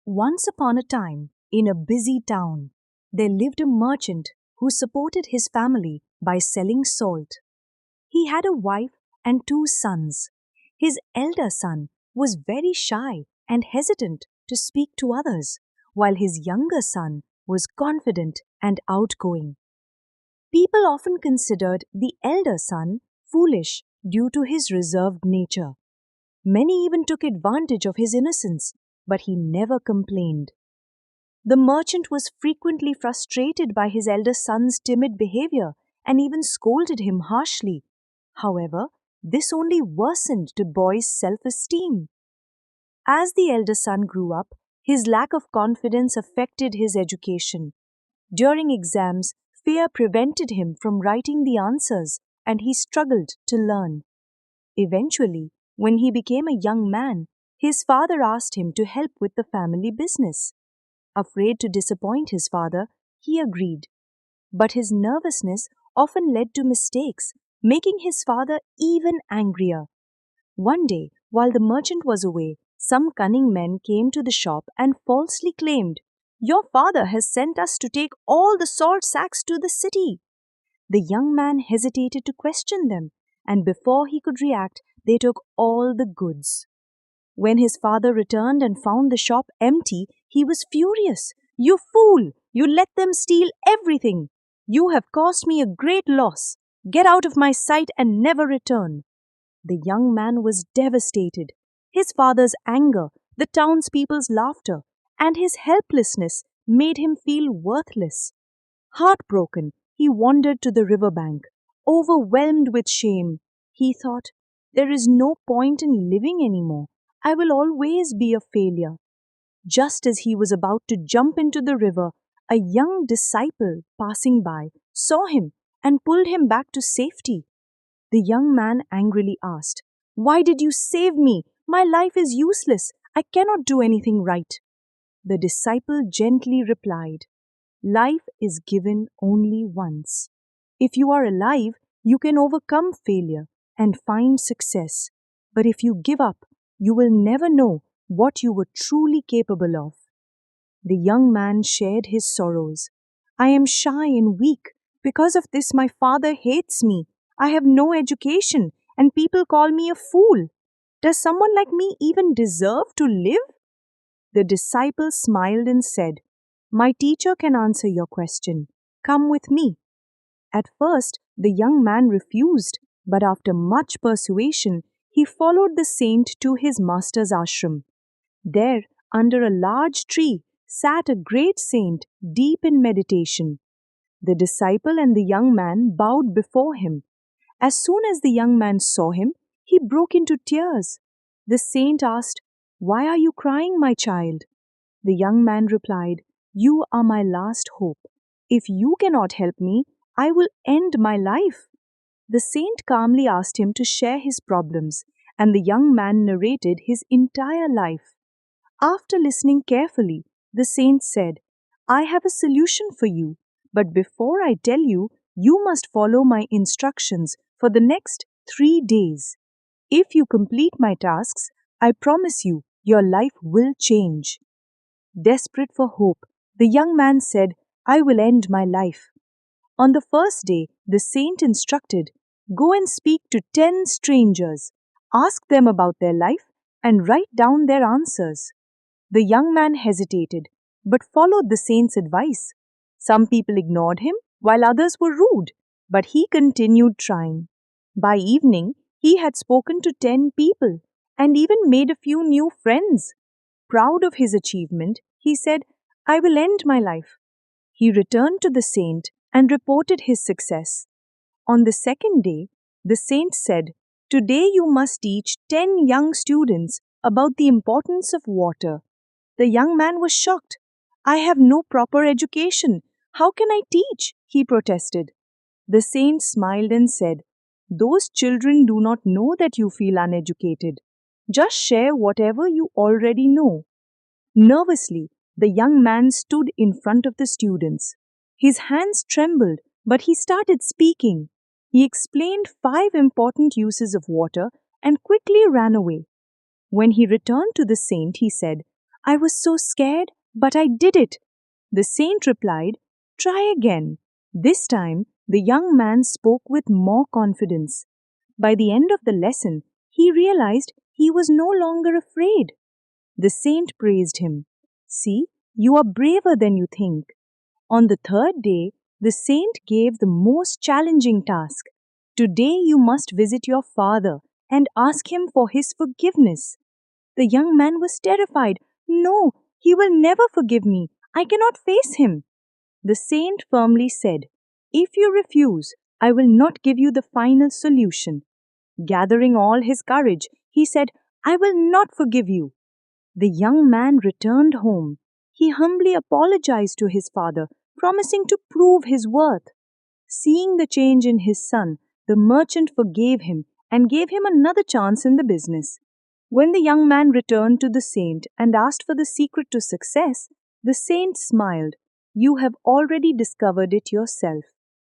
Once upon a time, in a busy town, there lived a merchant who supported his family by selling salt. He had a wife and two sons. His elder son was very shy and hesitant to speak to others, while his younger son was confident and outgoing. People often considered the elder son foolish due to his reserved nature. Many even took advantage of his innocence, but he never complained. The merchant was frequently frustrated by his elder son's timid behavior and even scolded him harshly. However, this only worsened the boy's self-esteem. As the elder son grew up, his lack of confidence affected his education. During exams, fear prevented him from writing the answers and he struggled to learn. Eventually, when he became a young man, his father asked him to help with the family business. Afraid to disappoint his father, he agreed. But his nervousness often led to mistakes, making his father even angrier. One day, while the merchant was away, some cunning men came to the shop and falsely claimed, "Your father has sent us to take all the salt sacks to the city." The young man hesitated to question them, and before he could react, they took all the goods. When his father returned and found the shop empty, he was furious. "You fool! You let them steal everything! You have caused me a great loss. Get out of my sight and never return." The young man was devastated. His father's anger, the townspeople's laughter, and his helplessness made him feel worthless. Heartbroken, he wandered to the river bank. Overwhelmed with shame, he thought, "There is no point in living anymore. I will always be a failure." Just as he was about to jump into the river, a young disciple passing by saw him and pulled him back to safety. The young man angrily asked, "Why did you save me? My life is useless. I cannot do anything right." The disciple gently replied, "Life is given only once. If you are alive, you can overcome failure and find success. But if you give up, you will never know what you were truly capable of." The young man shared his sorrows. "I am shy and weak. Because of this, my father hates me. I have no education, and people call me a fool. Does someone like me even deserve to live?" The disciple smiled and said, "My teacher can answer your question. Come with me." At first, the young man refused, but after much persuasion, he followed the saint to his master's ashram. There, under a large tree, sat a great saint deep in meditation. The disciple and the young man bowed before him. As soon as the young man saw him, he broke into tears. The saint asked, "Why are you crying, my child?" The young man replied, "You are my last hope. If you cannot help me, I will end my life." The saint calmly asked him to share his problems, and the young man narrated his entire life. After listening carefully, the saint said, "I have a solution for you, but before I tell you, you must follow my instructions for the next 3 days. If you complete my tasks, I promise you your life will change." Desperate for hope, the young man said, "I will end my life." On the first day, the saint instructed, "Go and speak to 10 strangers. Ask them about their life and write down their answers." The young man hesitated, but followed the saint's advice. Some people ignored him, while others were rude, but he continued trying. By evening, he had spoken to 10 people and even made a few new friends. Proud of his achievement, he said, "I will end my life." He returned to the saint and reported his success. On the second day, the saint said, "Today you must teach 10 young students about the importance of water." The young man was shocked. "I have no proper education. How can I teach?" he protested. The saint smiled and said, "Those children do not know that you feel uneducated. Just share whatever you already know." Nervously, the young man stood in front of the students. His hands trembled, but he started speaking. He explained 5 important uses of water and quickly ran away. When he returned to the saint, he said, I was so scared, but I did it. The saint replied, Try again. This time, the young man spoke with more confidence. By the end of the lesson, he realized he was no longer afraid. The saint praised him. See, you are braver than you think. On the third day, the saint gave the most challenging task. Today you must visit your father and ask him for his forgiveness. The young man was terrified. No, he will never forgive me. I cannot face him. The saint firmly said, If you refuse, I will not give you the final solution. Gathering all his courage, he said, I will not forgive you. The young man returned home. He humbly apologized to his father, promising to prove his worth. Seeing the change in his son, the merchant forgave him and gave him another chance in the business. When the young man returned to the saint and asked for the secret to success, the saint smiled. You have already discovered it yourself.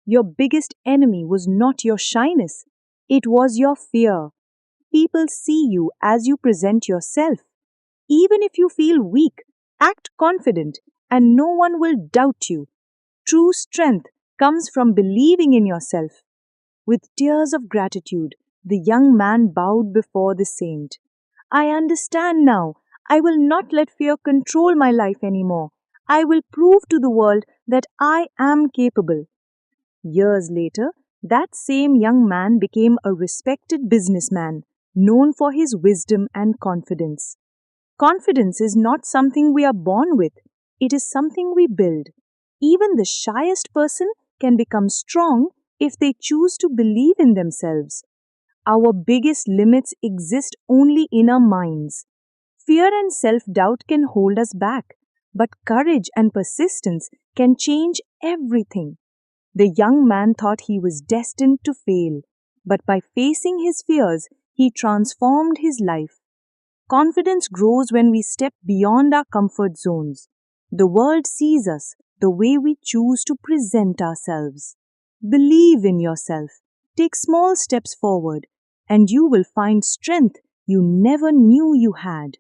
Your biggest enemy was not your shyness, it was your fear. People see you as you present yourself. Even if you feel weak, act confident, and no one will doubt you. True strength comes from believing in yourself. With tears of gratitude, the young man bowed before the saint. I understand now. I will not let fear control my life anymore. I will prove to the world that I am capable. Years later, that same young man became a respected businessman, known for his wisdom and confidence. Confidence is not something we are born with, it is something we build. Even the shyest person can become strong if they choose to believe in themselves. Our biggest limits exist only in our minds. Fear and self doubt can hold us back, but courage and persistence can change everything. The young man thought he was destined to fail, but by facing his fears, he transformed his life. Confidence grows when we step beyond our comfort zones. The world sees us the way we choose to present ourselves. Believe in yourself. Take small steps forward, and you will find strength you never knew you had.